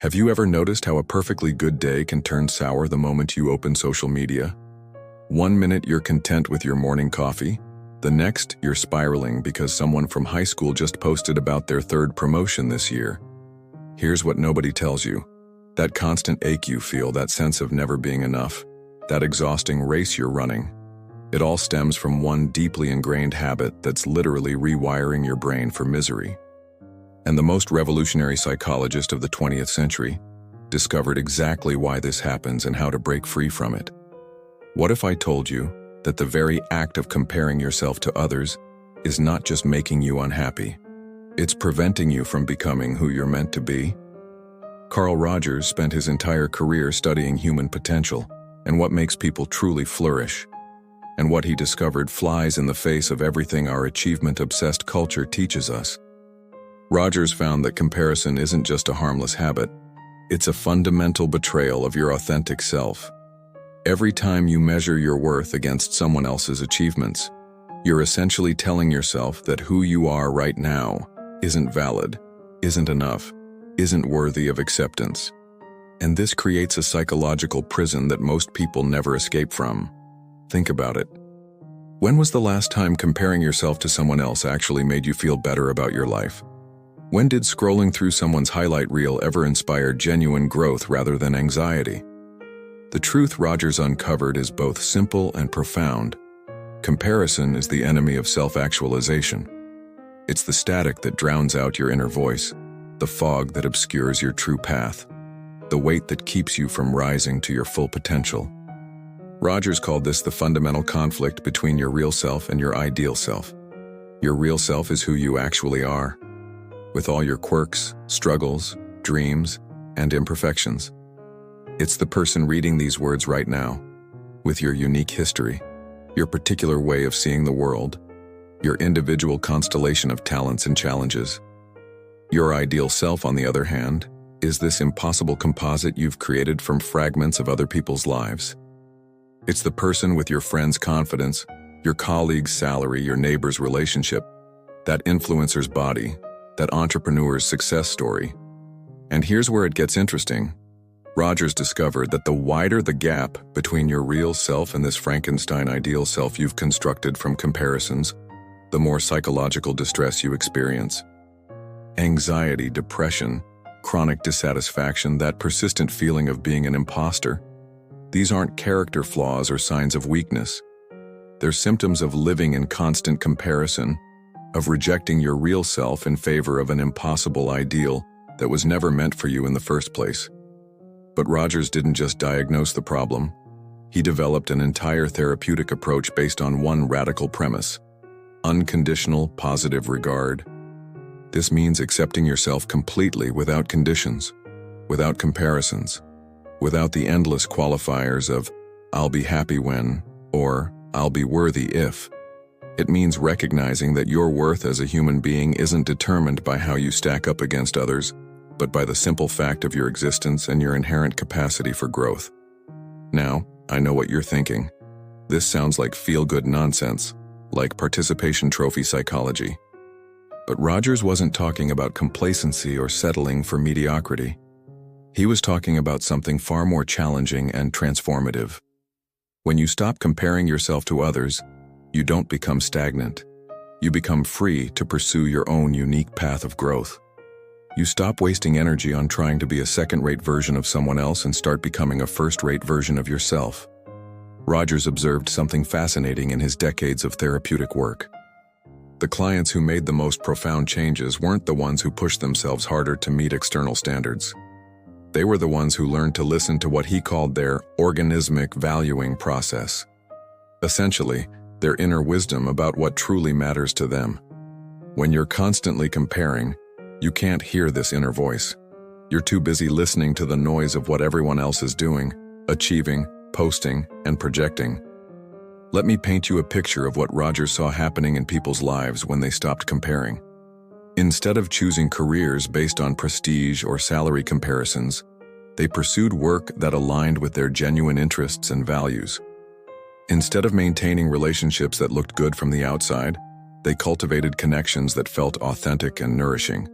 Have you ever noticed how a perfectly good day can turn sour the moment you open social media? One minute you're content with your morning coffee, the next you're spiraling because someone from high school just posted about their third promotion this year. Here's what nobody tells you. That constant ache you feel, that sense of never being enough, that exhausting race you're running. It all stems from one deeply ingrained habit that's literally rewiring your brain for misery. And the most revolutionary psychologist of the 20th century discovered exactly why this happens and how to break free from it. What if I told you that the very act of comparing yourself to others is not just making you unhappy, it's preventing you from becoming who you're meant to be? Carl Rogers spent his entire career studying human potential and what makes people truly flourish. And what he discovered flies in the face of everything our achievement-obsessed culture teaches us. Rogers found that comparison isn't just a harmless habit, it's a fundamental betrayal of your authentic self. Every time you measure your worth against someone else's achievements, you're essentially telling yourself that who you are right now isn't valid, isn't enough, isn't worthy of acceptance. And this creates a psychological prison that most people never escape from. Think about it. When was the last time comparing yourself to someone else actually made you feel better about your life? When did scrolling through someone's highlight reel ever inspire genuine growth rather than anxiety? The truth Rogers uncovered is both simple and profound. Comparison is the enemy of self-actualization. It's the static that drowns out your inner voice, the fog that obscures your true path, the weight that keeps you from rising to your full potential. Rogers called this the fundamental conflict between your real self and your ideal self. Your real self is who you actually are, with all your quirks, struggles, dreams, and imperfections. It's the person reading these words right now, with your unique history, your particular way of seeing the world, your individual constellation of talents and challenges. Your ideal self, on the other hand, is this impossible composite you've created from fragments of other people's lives. It's the person with your friend's confidence, your colleague's salary, your neighbor's relationship, that influencer's body, that entrepreneur's success story. And here's where it gets interesting. Rogers discovered that the wider the gap between your real self and this Frankenstein ideal self you've constructed from comparisons, the more psychological distress you experience. Anxiety, depression, chronic dissatisfaction, that persistent feeling of being an imposter. These aren't character flaws or signs of weakness. They're symptoms of living in constant comparison, of rejecting your real self in favor of an impossible ideal that was never meant for you in the first place. But Rogers didn't just diagnose the problem. He developed an entire therapeutic approach based on one radical premise: unconditional positive regard. This means accepting yourself completely without conditions, without comparisons, without the endless qualifiers of "I'll be happy when" or "I'll be worthy if." It means recognizing that your worth as a human being isn't determined by how you stack up against others, but by the simple fact of your existence and your inherent capacity for growth. Now, I know what you're thinking. This sounds like feel-good nonsense, like participation trophy psychology. But Rogers wasn't talking about complacency or settling for mediocrity. He was talking about something far more challenging and transformative. When you stop comparing yourself to others, you don't become stagnant. You become free to pursue your own unique path of growth. You stop wasting energy on trying to be a second-rate version of someone else and start becoming a first-rate version of yourself. Rogers observed something fascinating in his decades of therapeutic work. The clients who made the most profound changes weren't the ones who pushed themselves harder to meet external standards. They were the ones who learned to listen to what he called their organismic valuing process. Essentially, their inner wisdom about what truly matters to them. When you're constantly comparing, you can't hear this inner voice. You're too busy listening to the noise of what everyone else is doing, achieving, posting, and projecting. Let me paint you a picture of what Rogers saw happening in people's lives when they stopped comparing. Instead of choosing careers based on prestige or salary comparisons, they pursued work that aligned with their genuine interests and values. Instead of maintaining relationships that looked good from the outside, they cultivated connections that felt authentic and nourishing.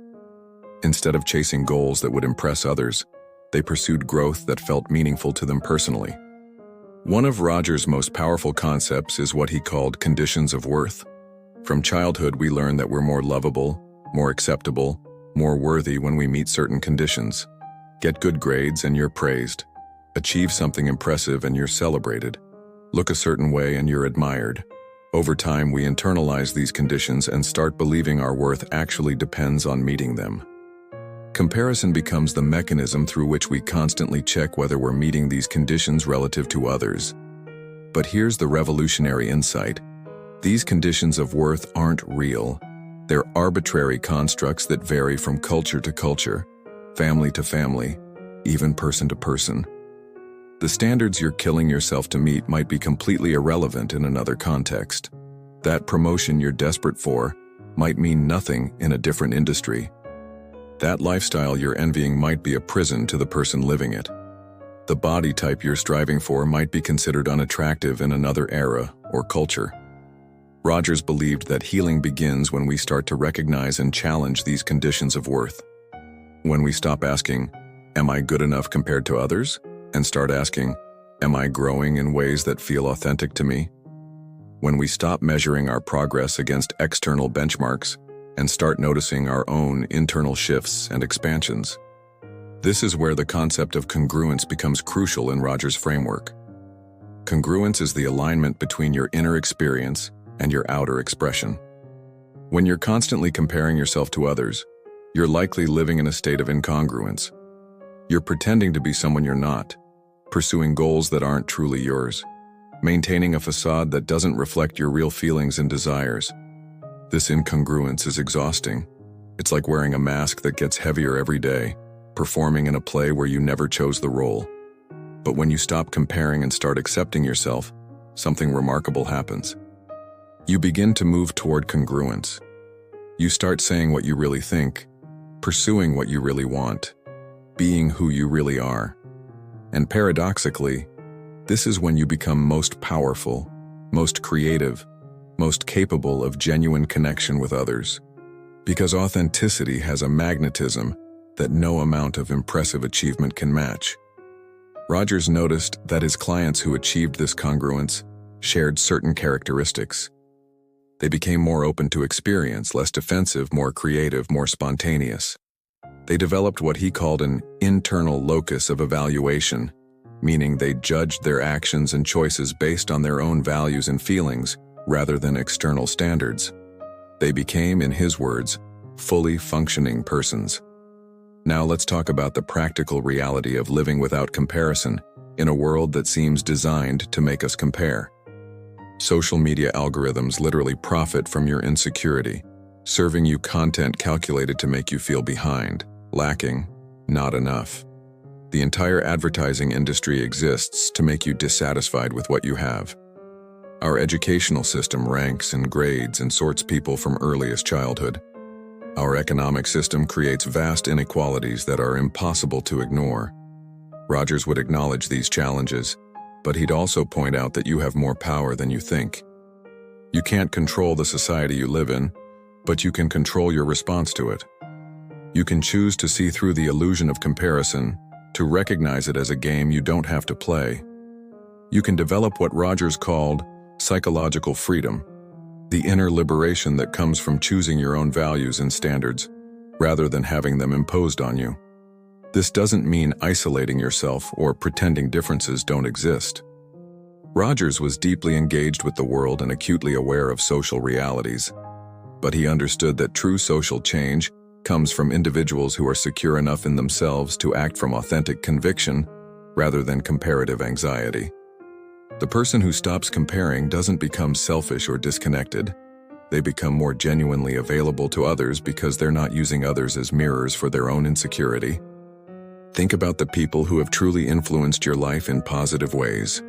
Instead of chasing goals that would impress others, They pursued growth that felt meaningful to them personally. One of Rogers' most powerful concepts is what he called conditions of worth. From childhood, we learn that we're more lovable, more acceptable, more worthy when we meet certain conditions. Get good grades and you're praised. Achieve something impressive and you're celebrated. Look a certain way and you're admired. Over time, we internalize these conditions and start believing our worth actually depends on meeting them. Comparison becomes the mechanism through which we constantly check whether we're meeting these conditions relative to others. But here's the revolutionary insight. These conditions of worth aren't real. They're arbitrary constructs that vary from culture to culture, family to family, even person to person. The standards you're killing yourself to meet might be completely irrelevant in another context. That promotion you're desperate for might mean nothing in a different industry. That lifestyle you're envying might be a prison to the person living it. The body type you're striving for might be considered unattractive in another era or culture. Rogers believed that healing begins when we start to recognize and challenge these conditions of worth. When we stop asking, "Am I good enough compared to others?" and start asking, "Am I growing in ways that feel authentic to me?" When we stop measuring our progress against external benchmarks and start noticing our own internal shifts and expansions. This is where the concept of congruence becomes crucial in Rogers' framework. Congruence is the alignment between your inner experience and your outer expression. When you're constantly comparing yourself to others, you're likely living in a state of incongruence. You're pretending to be someone you're not, pursuing goals that aren't truly yours, maintaining a facade that doesn't reflect your real feelings and desires. This incongruence is exhausting. It's like wearing a mask that gets heavier every day, performing in a play where you never chose the role. But when you stop comparing and start accepting yourself, something remarkable happens. You begin to move toward congruence. You start saying what you really think, pursuing what you really want, being who you really are. And paradoxically, this is when you become most powerful, most creative, most capable of genuine connection with others. Because authenticity has a magnetism that no amount of impressive achievement can match. Rogers noticed that his clients who achieved this congruence shared certain characteristics. They became more open to experience, less defensive, more creative, more spontaneous. They developed what he called an internal locus of evaluation, meaning they judged their actions and choices based on their own values and feelings, rather than external standards. They became, in his words, fully functioning persons. Now let's talk about the practical reality of living without comparison in a world that seems designed to make us compare. Social media algorithms literally profit from your insecurity, serving you content calculated to make you feel behind, lacking, not enough. The entire advertising industry exists to make you dissatisfied with what you have. Our educational system ranks and grades and sorts people from earliest childhood. Our economic system creates vast inequalities that are impossible to ignore. Rogers would acknowledge these challenges, but he'd also point out that you have more power than you think. You can't control the society you live in, but you can control your response to it. You can choose to see through the illusion of comparison, to recognize it as a game you don't have to play. You can develop what Rogers called psychological freedom, the inner liberation that comes from choosing your own values and standards, rather than having them imposed on you. This doesn't mean isolating yourself or pretending differences don't exist. Rogers was deeply engaged with the world and acutely aware of social realities, but he understood that true social change comes from individuals who are secure enough in themselves to act from authentic conviction rather than comparative anxiety. The person who stops comparing doesn't become selfish or disconnected. They become more genuinely available to others because they're not using others as mirrors for their own insecurity. Think about the people who have truly influenced your life in positive ways.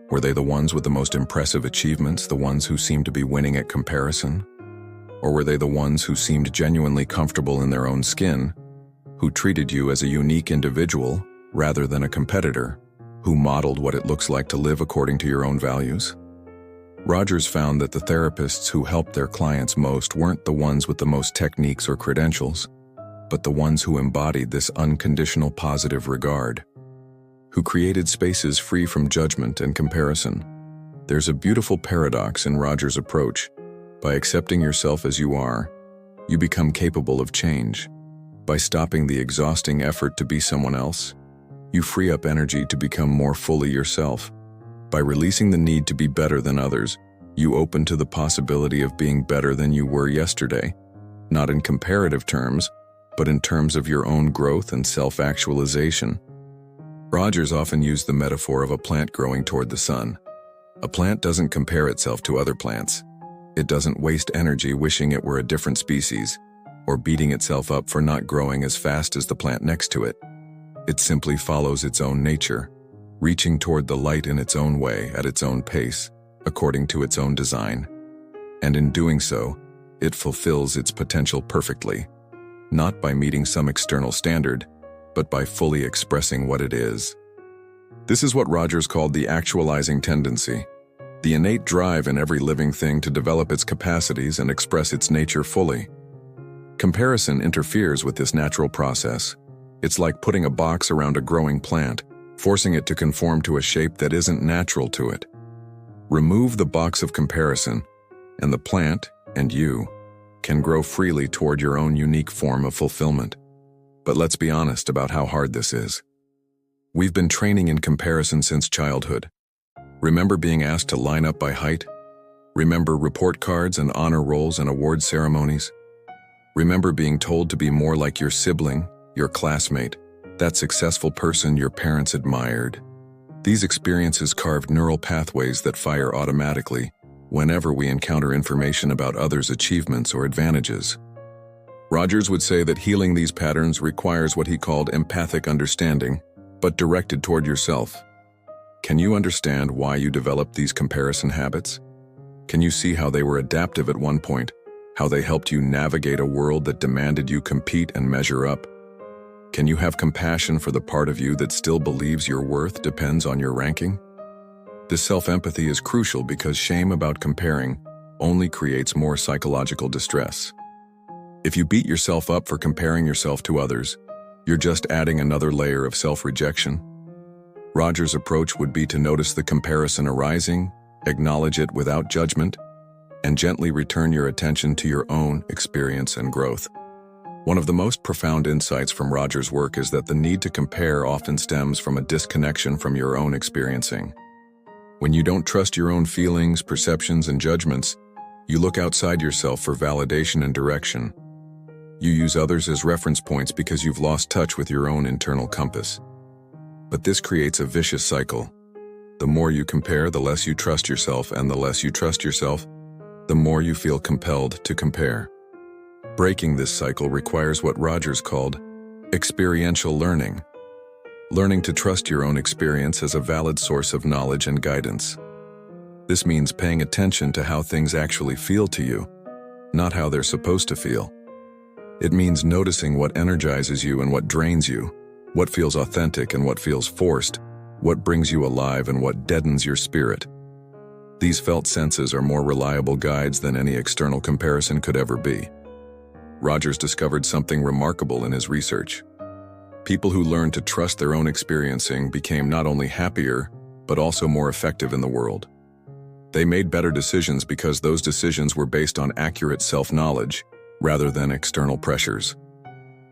Were they the ones with the most impressive achievements, the ones who seemed to be winning at comparison? Or were they the ones who seemed genuinely comfortable in their own skin, who treated you as a unique individual rather than a competitor, who modeled what it looks like to live according to your own values? Rogers found that the therapists who helped their clients most weren't the ones with the most techniques or credentials. but the ones who embodied this unconditional positive regard, who created spaces free from judgment and comparison. There's a beautiful paradox in Rogers' approach. By accepting yourself as you are, you become capable of change. By stopping the exhausting effort to be someone else, you free up energy to become more fully yourself. By releasing the need to be better than others, you open to the possibility of being better than you were yesterday, not in comparative terms, but in terms of your own growth and self-actualization. Rogers often used the metaphor of a plant growing toward the sun. A plant doesn't compare itself to other plants. It doesn't waste energy wishing it were a different species, or beating itself up for not growing as fast as the plant next to it. It simply follows its own nature, reaching toward the light in its own way, at its own pace, according to its own design. And in doing so, it fulfills its potential perfectly, not by meeting some external standard, but by fully expressing what it is. This is what Rogers called the actualizing tendency, the innate drive in every living thing to develop its capacities and express its nature fully. Comparison interferes with this natural process. It's like putting a box around a growing plant, forcing it to conform to a shape that isn't natural to it. Remove the box of comparison, and the plant, and you, can grow freely toward your own unique form of fulfillment. But let's be honest about how hard this is. We've been training in comparison since childhood. Remember being asked to line up by height? Remember report cards and honor rolls and award ceremonies? Remember being told to be more like your sibling, your classmate, that successful person your parents admired? These experiences carved neural pathways that fire automatically whenever we encounter information about others' achievements or advantages. Rogers would say that healing these patterns requires what he called empathic understanding, but directed toward yourself. Can you understand why you developed these comparison habits? Can you see how they were adaptive at one point, how they helped you navigate a world that demanded you compete and measure up? Can you have compassion for the part of you that still believes your worth depends on your ranking? This self-empathy is crucial because shame about comparing only creates more psychological distress. If you beat yourself up for comparing yourself to others, you're just adding another layer of self-rejection. Rogers' approach would be to notice the comparison arising, acknowledge it without judgment, and gently return your attention to your own experience and growth. One of the most profound insights from Rogers' work is that the need to compare often stems from a disconnection from your own experiencing. When you don't trust your own feelings, perceptions, and judgments, you look outside yourself for validation and direction. You use others as reference points because you've lost touch with your own internal compass. But this creates a vicious cycle. The more you compare, the less you trust yourself, and the less you trust yourself, the more you feel compelled to compare. Breaking this cycle requires what Rogers called experiential learning. Learning to trust your own experience as a valid source of knowledge and guidance. This means paying attention to how things actually feel to you, not how they're supposed to feel. It means noticing what energizes you and what drains you, what feels authentic and what feels forced, what brings you alive and what deadens your spirit. These felt senses are more reliable guides than any external comparison could ever be. Rogers discovered something remarkable in his research. People who learned to trust their own experiencing became not only happier, but also more effective in the world. They made better decisions because those decisions were based on accurate self-knowledge, rather than external pressures.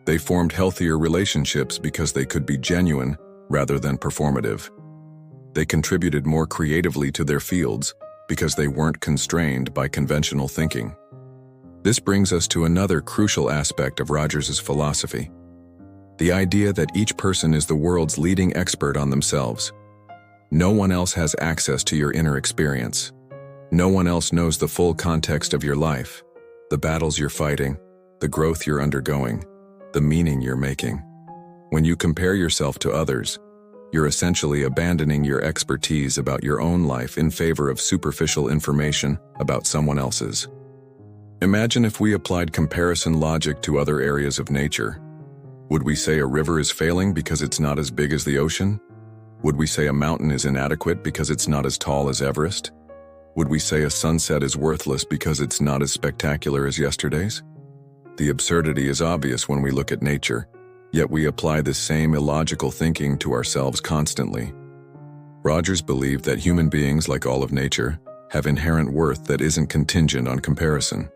They formed healthier relationships because they could be genuine, rather than performative. They contributed more creatively to their fields because they weren't constrained by conventional thinking. This brings us to another crucial aspect of Rogers' philosophy: the idea that each person is the world's leading expert on themselves. No one else has access to your inner experience. No one else knows the full context of your life, the battles you're fighting, the growth you're undergoing, the meaning you're making. When you compare yourself to others, you're essentially abandoning your expertise about your own life in favor of superficial information about someone else's. Imagine if we applied comparison logic to other areas of nature. Would we say a river is failing because it's not as big as the ocean? Would we say a mountain is inadequate because it's not as tall as Everest? Would we say a sunset is worthless because it's not as spectacular as yesterday's? The absurdity is obvious when we look at nature, yet we apply this same illogical thinking to ourselves constantly. Rogers believed that human beings, like all of nature, have inherent worth that isn't contingent on comparison.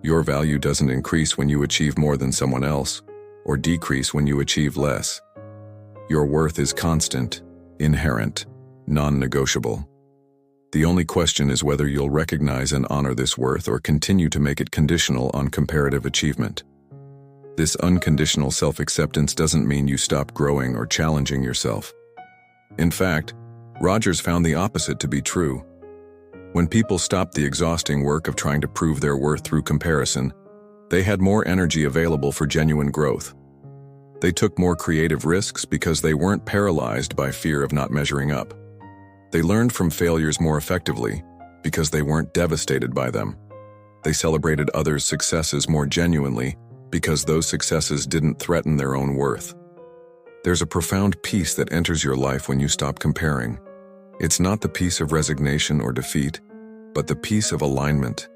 Your value doesn't increase when you achieve more than someone else, or decrease when you achieve less. Your worth is constant, inherent, non-negotiable. The only question is whether you'll recognize and honor this worth or continue to make it conditional on comparative achievement. This unconditional self-acceptance doesn't mean you stop growing or challenging yourself. In fact, Rogers found the opposite to be true. When people stopped the exhausting work of trying to prove their worth through comparison, they had more energy available for genuine growth. They took more creative risks because they weren't paralyzed by fear of not measuring up. They learned from failures more effectively because they weren't devastated by them. They celebrated others' successes more genuinely because those successes didn't threaten their own worth. There's a profound peace that enters your life when you stop comparing. It's not the peace of resignation or defeat, but the peace of alignment.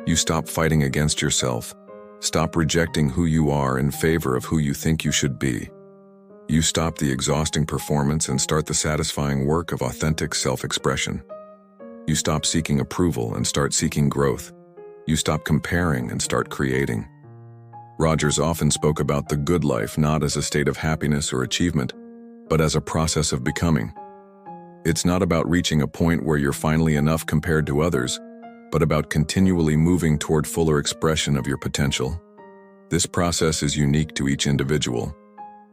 You stop fighting against yourself, stop rejecting who you are in favor of who you think you should be. You stop the exhausting performance and start the satisfying work of authentic self-expression. You stop seeking approval and start seeking growth. You stop comparing and start creating. Rogers often spoke about the good life not as a state of happiness or achievement, but as a process of becoming. It's not about reaching a point where you're finally enough compared to others, but about continually moving toward fuller expression of your potential. This process is unique to each individual.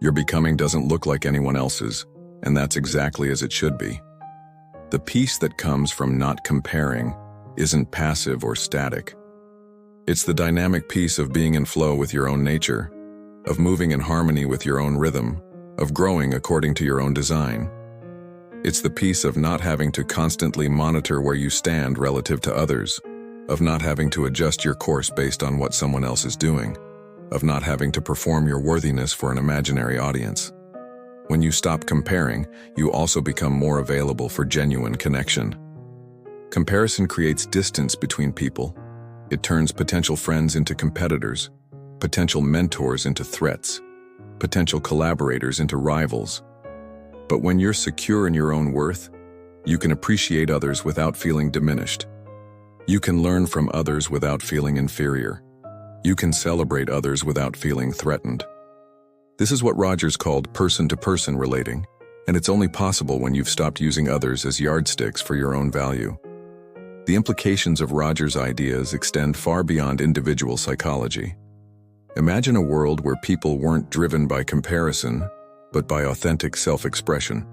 Your becoming doesn't look like anyone else's, and that's exactly as it should be. The peace that comes from not comparing isn't passive or static. It's the dynamic peace of being in flow with your own nature, of moving in harmony with your own rhythm, of growing according to your own design. It's the peace of not having to constantly monitor where you stand relative to others, of not having to adjust your course based on what someone else is doing, of not having to perform your worthiness for an imaginary audience. When you stop comparing, you also become more available for genuine connection. Comparison creates distance between people. It turns potential friends into competitors, potential mentors into threats, potential collaborators into rivals. But when you're secure in your own worth, you can appreciate others without feeling diminished. You can learn from others without feeling inferior. You can celebrate others without feeling threatened. This is what Rogers called person-to-person relating, and it's only possible when you've stopped using others as yardsticks for your own value. The implications of Rogers' ideas extend far beyond individual psychology. Imagine a world where people weren't driven by comparison, but by authentic self-expression,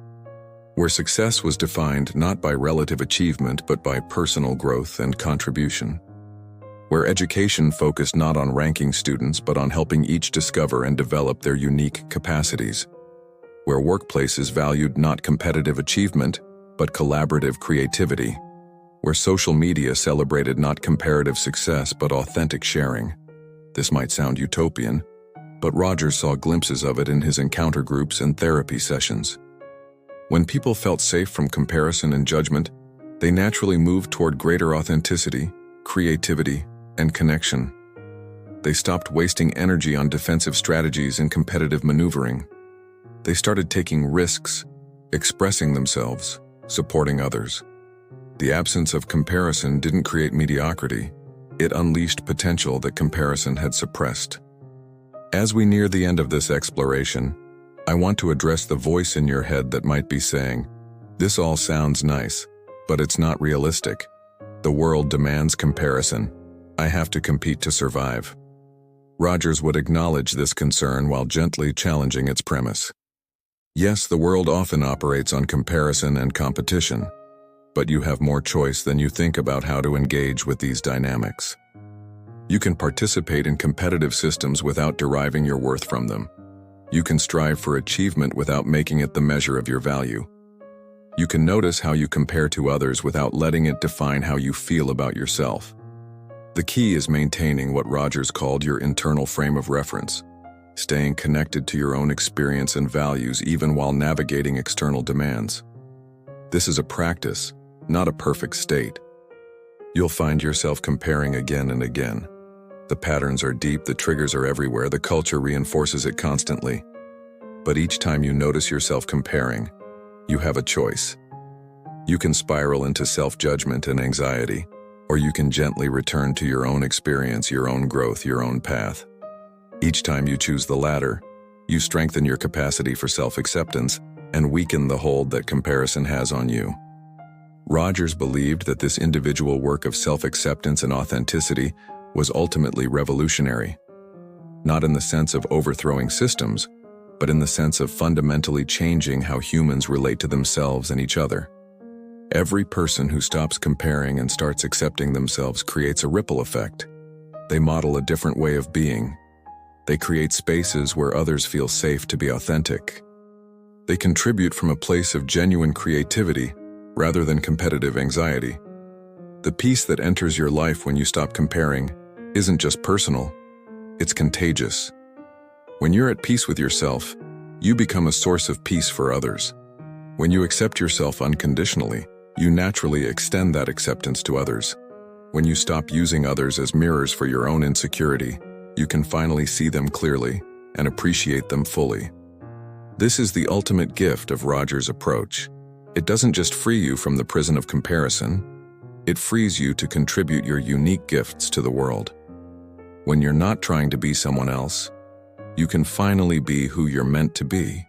where success was defined not by relative achievement but by personal growth and contribution, where education focused not on ranking students but on helping each discover and develop their unique capacities, where workplaces valued not competitive achievement but collaborative creativity, where social media celebrated not comparative success but authentic sharing. This might sound utopian, but Rogers saw glimpses of it in his encounter groups and therapy sessions. When people felt safe from comparison and judgment, they naturally moved toward greater authenticity, creativity, and connection. They stopped wasting energy on defensive strategies and competitive maneuvering. They started taking risks, expressing themselves, supporting others. The absence of comparison didn't create mediocrity. It unleashed potential that comparison had suppressed. As we near the end of this exploration, I want to address the voice in your head that might be saying, "This all sounds nice, but it's not realistic. The world demands comparison. I have to compete to survive." Rogers would acknowledge this concern while gently challenging its premise. Yes, the world often operates on comparison and competition, but you have more choice than you think about how to engage with these dynamics. You can participate in competitive systems without deriving your worth from them. You can strive for achievement without making it the measure of your value. You can notice how you compare to others without letting it define how you feel about yourself. The key is maintaining what Rogers called your internal frame of reference, staying connected to your own experience and values even while navigating external demands. This is a practice, not a perfect state. You'll find yourself comparing again and again. The patterns are deep, the triggers are everywhere, the culture reinforces it constantly. But each time you notice yourself comparing, you have a choice. You can spiral into self-judgment and anxiety, or you can gently return to your own experience, your own growth, your own path. Each time you choose the latter, you strengthen your capacity for self-acceptance and weaken the hold that comparison has on you. Rogers believed that this individual work of self-acceptance and authenticity was ultimately revolutionary, not in the sense of overthrowing systems, but in the sense of fundamentally changing how humans relate to themselves and each other. Every person who stops comparing and starts accepting themselves creates a ripple effect. They model a different way of being. They create spaces where others feel safe to be authentic. They contribute from a place of genuine creativity rather than competitive anxiety. The peace that enters your life when you stop comparing isn't just personal, it's contagious. When you're at peace with yourself, you become a source of peace for others. When you accept yourself unconditionally, you naturally extend that acceptance to others. When you stop using others as mirrors for your own insecurity, you can finally see them clearly and appreciate them fully. This is the ultimate gift of Rogers' approach. It doesn't just free you from the prison of comparison, it frees you to contribute your unique gifts to the world. When you're not trying to be someone else, you can finally be who you're meant to be.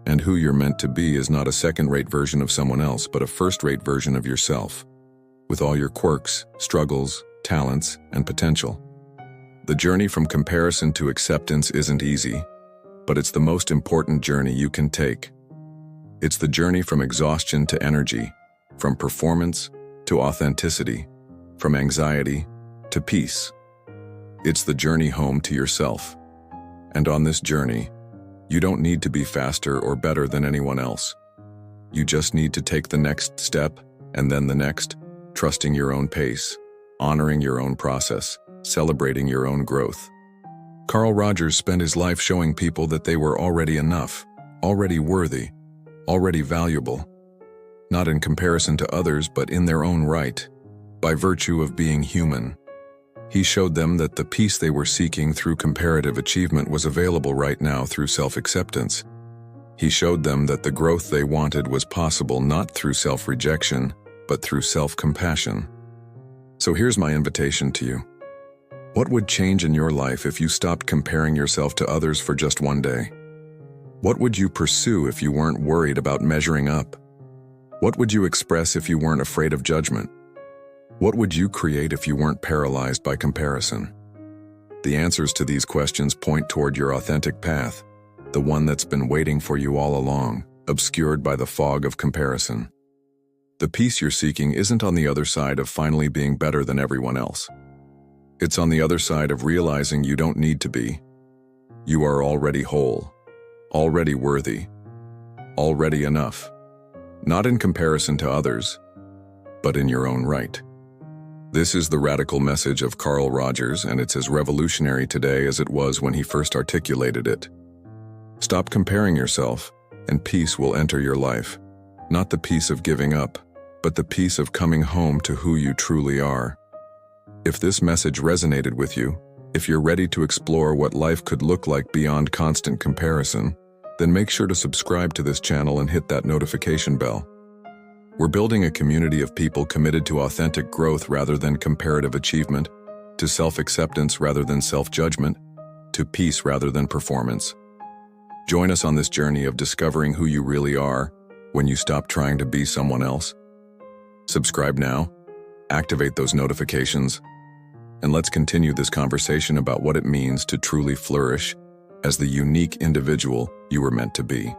And who you're meant to be is not a second-rate version of someone else, but a first-rate version of yourself, with all your quirks, struggles, talents, and potential. The journey from comparison to acceptance isn't easy, but it's the most important journey you can take. It's the journey from exhaustion to energy, from performance to authenticity, from anxiety to peace. It's the journey home to yourself. And on this journey, you don't need to be faster or better than anyone else. You just need to take the next step and then the next, trusting your own pace, honoring your own process, celebrating your own growth. Carl Rogers spent his life showing people that they were already enough, already worthy, already valuable, not in comparison to others, but in their own right, by virtue of being human. He showed them that the peace they were seeking through comparative achievement was available right now through self-acceptance. He showed them that the growth they wanted was possible not through self-rejection, but through self-compassion. So here's my invitation to you. What would change in your life if you stopped comparing yourself to others for just one day? What would you pursue if you weren't worried about measuring up? What would you express if you weren't afraid of judgment? What would you create if you weren't paralyzed by comparison? The answers to these questions point toward your authentic path, the one that's been waiting for you all along, obscured by the fog of comparison. The peace you're seeking isn't on the other side of finally being better than everyone else. It's on the other side of realizing you don't need to be. You are already whole, already worthy, already enough. Not in comparison to others, but in your own right. This is the radical message of Carl Rogers, and it's as revolutionary today as it was when he first articulated it. Stop comparing yourself, and peace will enter your life. Not the peace of giving up, but the peace of coming home to who you truly are. If this message resonated with you, if you're ready to explore what life could look like beyond constant comparison, then make sure to subscribe to this channel and hit that notification bell. We're building a community of people committed to authentic growth rather than comparative achievement, to self-acceptance rather than self-judgment, to peace rather than performance. Join us on this journey of discovering who you really are when you stop trying to be someone else. Subscribe now, activate those notifications, and let's continue this conversation about what it means to truly flourish as the unique individual you were meant to be.